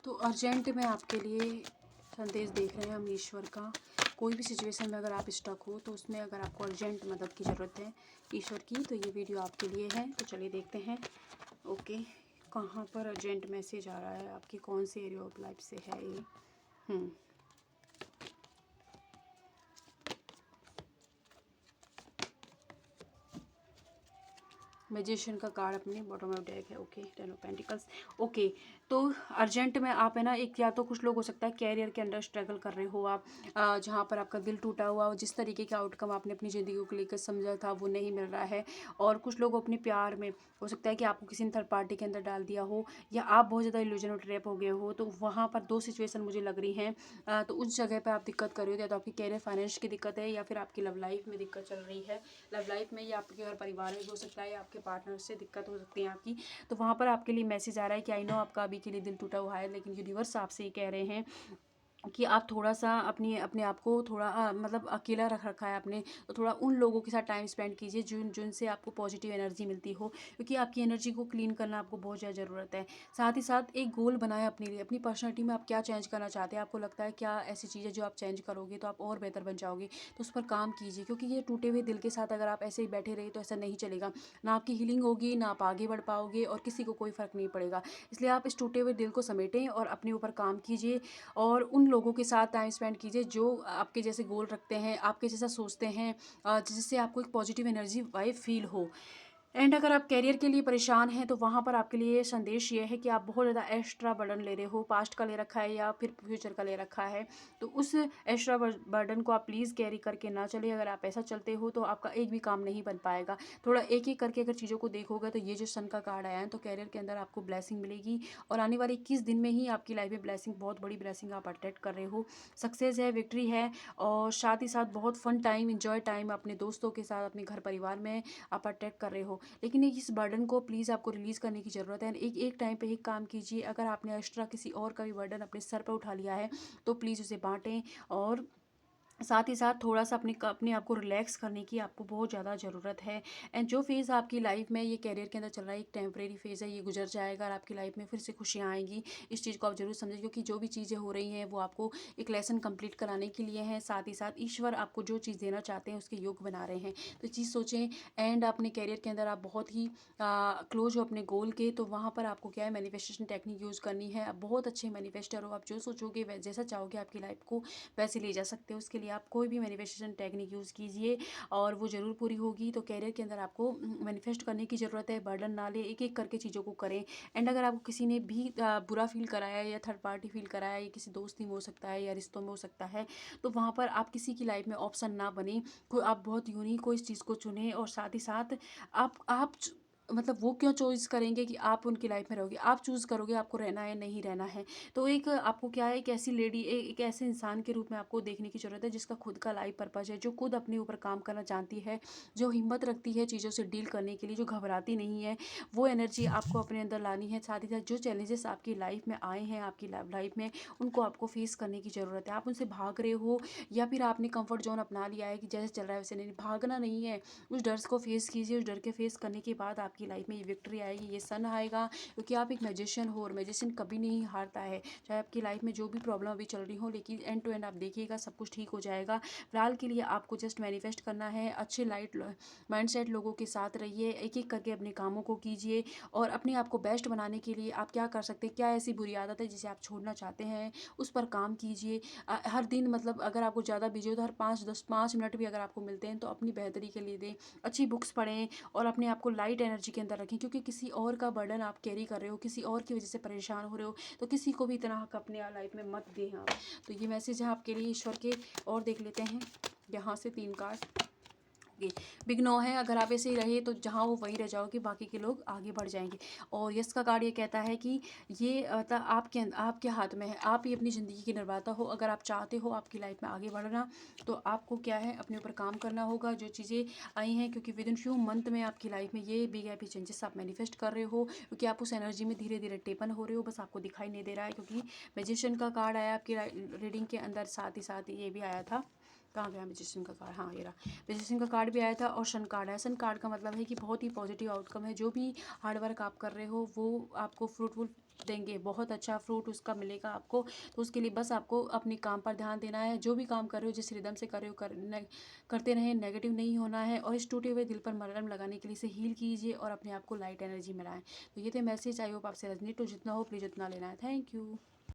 तो अर्जेंट में आपके लिए संदेश देख रहे हैं हम ईश्वर का। कोई भी सिचुएशन में अगर आप स्टक हो तो उसमें अगर आपको अर्जेंट मदद की ज़रूरत है ईश्वर की, तो ये वीडियो आपके लिए है। तो चलिए देखते हैं। ओके, कहाँ पर अर्जेंट मैसेज आ रहा है, आपकी कौन सी एरिया ऑफ लाइफ से है ये। मैजिशियन का कार्ड अपने बॉटम ऑफ डेक है। Okay, ten of pentacles. Okay, तो अर्जेंट में आप है ना, एक या तो कुछ लोग हो सकता है कैरियर के अंदर स्ट्रगल कर रहे हो आप, जहाँ पर आपका दिल टूटा हुआ हो, जिस तरीके का आउटकम आपने अपनी ज़िंदगी को लेकर समझा था वो नहीं मिल रहा है। और कुछ लोग अपने प्यार में हो सकता है कि आपको किसी ने थर्ड पार्टी के अंदर डाल दिया हो, या आप बहुत ज़्यादा इल्यूजन और ट्रैप हो गए हो। तो वहाँ पर दो सिचुएशन मुझे लग रही हैं। तो उस जगह पर आप दिक्कत कर रहे हो, या तो आपकी कैरियर फाइनेंस की दिक्कत है, या फिर आपकी लव लाइफ में दिक्कत चल रही है। लव लाइफ में या आपके घर परिवार में हो सकता है, आपके पार्टनर से दिक्कत हो सकती है आपकी। तो वहाँ पर आपके लिए मैसेज आ रहा है कि आई नो आपका अभी के लिए दिल टूटा हुआ है, लेकिन यूनिवर्स आपसे ये कह रहे हैं कि आप थोड़ा-सा अपने आप को थोड़ा मतलब अकेला रख रखा है आपने, तो थोड़ा उन लोगों के साथ टाइम स्पेंड कीजिए जिनसे आपको पॉजिटिव एनर्जी मिलती हो, क्योंकि आपकी एनर्जी को क्लीन करना आपको बहुत ज़्यादा ज़रूरत है। साथ ही साथ एक गोल बनाएँ अपने लिए, अपनी पर्सनैलिटी में आप क्या चेंज करना चाहते हैं, आपको लगता है क्या ऐसी चीज़ है जो आप चेंज करोगे तो आप और बेहतर बन जाओगे, तो उस पर काम कीजिए। क्योंकि ये टूटे हुए दिल के साथ अगर आप ऐसे ही बैठे रहे तो ऐसा नहीं चलेगा। ना आपकी हीलिंग होगी, ना आप आगे बढ़ पाओगे, और किसी को कोई फ़र्क नहीं पड़ेगा। इसलिए आप इस टूटे हुए दिल को समेटें और अपने ऊपर काम कीजिए, और उन लोगों के साथ टाइम स्पेंड कीजिए जो आपके जैसे गोल रखते हैं, आपके जैसा सोचते हैं, जिससे आपको एक पॉजिटिव एनर्जी वाइब फील हो। एंड अगर आप करियर के लिए परेशान हैं तो वहाँ पर आपके लिए संदेश ये है कि आप बहुत ज़्यादा एक्स्ट्रा बर्डन ले रहे हो, पास्ट का ले रखा है या फिर फ्यूचर का ले रखा है। तो उस एक्स्ट्रा बर्डन को आप प्लीज़ कैरी करके ना चलिए। अगर आप ऐसा चलते हो तो आपका एक भी काम नहीं बन पाएगा। थोड़ा एक एक करके अगर चीज़ों को देखोगे तो ये जो सन का कार्ड आया है, तो करियर के अंदर आपको ब्लेसिंग मिलेगी, और आने वाले 21 दिन में ही आपकी लाइफ में ब्लेसिंग, बहुत बड़ी ब्लेसिंग आप अट्रैक्ट कर रहे हो। सक्सेस है, विक्ट्री है, और साथ ही साथ बहुत फन टाइम, इंजॉय टाइम अपने दोस्तों के साथ, अपने घर परिवार में आप अट्रैक्ट कर रहे हो। लेकिन इस बर्डन को प्लीज़ आपको रिलीज़ करने की ज़रूरत है। एक एक टाइम पे एक काम कीजिए। अगर आपने एक्स्ट्रा किसी और का भी बर्डन अपने सर पर उठा लिया है तो प्लीज़ उसे बांटें, और साथ ही साथ थोड़ा-सा अपने आप को रिलैक्स करने की आपको बहुत ज़्यादा ज़रूरत है। एंड जो फ़ेज़ आपकी लाइफ़ में ये करियर के अंदर चल रहा है, एक टेम्परेरी फ़ेज़ है, ये गुजर जाएगा और आपकी लाइफ़ में फिर से खुशियाँ आएँगी। इस चीज़ को आप ज़रूर समझें, क्योंकि जो भी चीज़ें हो रही हैं वो आपको एक लेसन कंप्लीट कराने के लिए हैं। साथ ही साथ ईश्वर आपको जो चीज़ देना चाहते हैं उसके योग बना रहे हैं। तो चीज़ सोचें। एंड अपने करियर के अंदर आप बहुत ही क्लोज़ हो अपने गोल के, तो वहाँ पर आपको क्या है, मैनिफेस्टेशन टेक्निक यूज़ करनी है। आप बहुत अच्छे मैनिफेस्टर हो, आप जो सोचोगे जैसा चाहोगे आपकी लाइफ़ को वैसे ले जा सकते हो। उसके लिए आप कोई भी मैनिफेस्टेशन टेक्निक यूज़ कीजिए और वो ज़रूर पूरी होगी। तो करियर के अंदर आपको मैनिफेस्ट करने की ज़रूरत है। बर्डन ना ले, एक एक करके चीज़ों को करें। एंड अगर आपको किसी ने भी बुरा फील कराया है, या थर्ड पार्टी फील कराया है, या किसी दोस्ती में हो सकता है, या रिश्तों में हो सकता है, तो वहाँ पर आप किसी की लाइफ में ऑप्शन ना बने। कोई आप बहुत यूनिक को इस चीज़ को चुनें, और साथ ही साथ आप मतलब वो क्यों चॉइस करेंगे कि आप उनकी लाइफ में रहोगे, आप चूज़ करोगे आपको रहना है नहीं रहना है। तो एक आपको क्या है, एक ऐसी लेडी, एक ऐसे इंसान के रूप में आपको देखने की ज़रूरत है जिसका खुद का लाइफ पर्पज़ है, जो खुद अपने ऊपर काम करना जानती है, जो हिम्मत रखती है चीज़ों से डील करने के लिए, जो घबराती नहीं है। वो एनर्जी आपको अपने अंदर लानी है। साथ ही साथ जो चैलेंजेस आपकी लाइफ में आए हैं, आपकी लाइफ में, उनको आपको फेस करने की ज़रूरत है। आप उनसे भाग रहे हो, या फिर आपने कंफर्ट जोन अपना लिया है कि जैसे चल रहा है वैसे नहीं, भागना नहीं है। उस डर को फेस कीजिए। उस डर के फेस करने के बाद आपकी लाइफ में ये विक्ट्री आएगी, ये सन आएगा, क्योंकि आप एक मैजिशियन हो, और मैजिशियन कभी नहीं हारता है। चाहे आपकी लाइफ में जो भी प्रॉब्लम अभी चल रही हो, लेकिन एंड टू एंड आप देखिएगा सब कुछ ठीक हो जाएगा। फिलहाल के लिए आपको जस्ट मैनिफेस्ट करना है। अच्छे लाइट माइंडसेट लोगों के साथ रहिए, एक एक करके अपने कामों को कीजिए, और अपने आप को बेस्ट बनाने के लिए आप क्या कर सकते हैं, क्या ऐसी बुरी आदत है जिसे आप छोड़ना चाहते हैं, उस पर काम कीजिए। हर दिन, मतलब अगर आपको ज़्यादा बिजी हो तो हर 5-10-5 मिनट भी अगर आपको मिलते हैं तो अपनी बेहतरी के लिए दें। अच्छी बुक्स पढ़ें, और अपने आप को लाइट एनर्जी के अंदर रखें, क्योंकि किसी और का बर्डन आप कैरी कर रहे हो, किसी और की वजह से परेशान हो रहे हो, तो किसी को भी इतना हक अपने लाइफ में मत दें आप। तो ये मैसेज है आपके लिए ईश्वर के। और देख लेते हैं यहाँ से 3 कार्ड। बिग नो है, अगर आप ऐसे ही रहे तो जहाँ वो वहीं रह जाओगे, बाकी के लोग आगे बढ़ जाएंगे। और यस का कार्ड ये कहता है कि ये मतलब आपके हाथ में है, आप ही अपनी ज़िंदगी की निर्माता हो। अगर आप चाहते हो आपकी लाइफ में आगे बढ़ना, तो आपको क्या है, अपने ऊपर काम करना होगा। जो चीज़ें आई हैं, क्योंकि विद इन फ्यू मंथ में आपकी लाइफ में ये बिग हैप्पी चेंजेस आप मैनिफेस्ट कर रहे हो, क्योंकि आप उस एनर्जी में धीरे धीरे टेपन हो रहे हो, बस आपको दिखाई नहीं दे रहा है। क्योंकि मैजिशियन का कार्ड आया आपकी रीडिंग के अंदर, साथ ही ये भी आया था। कहाँ गया मैजिशियन का कार्ड, हाँ ये रहा। मैजिशियन का कार्ड भी आया था, और सन कार्ड है। सन कार्ड का मतलब है कि बहुत ही पॉजिटिव आउटकम है। जो भी हार्ड वर्क आप कर रहे हो वो आपको फ्रूटफुल देंगे, बहुत अच्छा फ्रूट उसका मिलेगा आपको। तो उसके लिए बस आपको अपने काम पर ध्यान देना है, जो भी काम कर रहे हो जिस रिदम से कर रहे हो करते रहें, नेगेटिव नहीं होना है। और इस टूटे हुए दिल पर मलहम लगाने के लिए इसे हील कीजिए और अपने आप को लाइट एनर्जी मिलाएं। तो ये थे मैसेज। आई होप आपसे रेजोनेट हो, जितना हो प्लीज़ उतना लेना है। Thank you.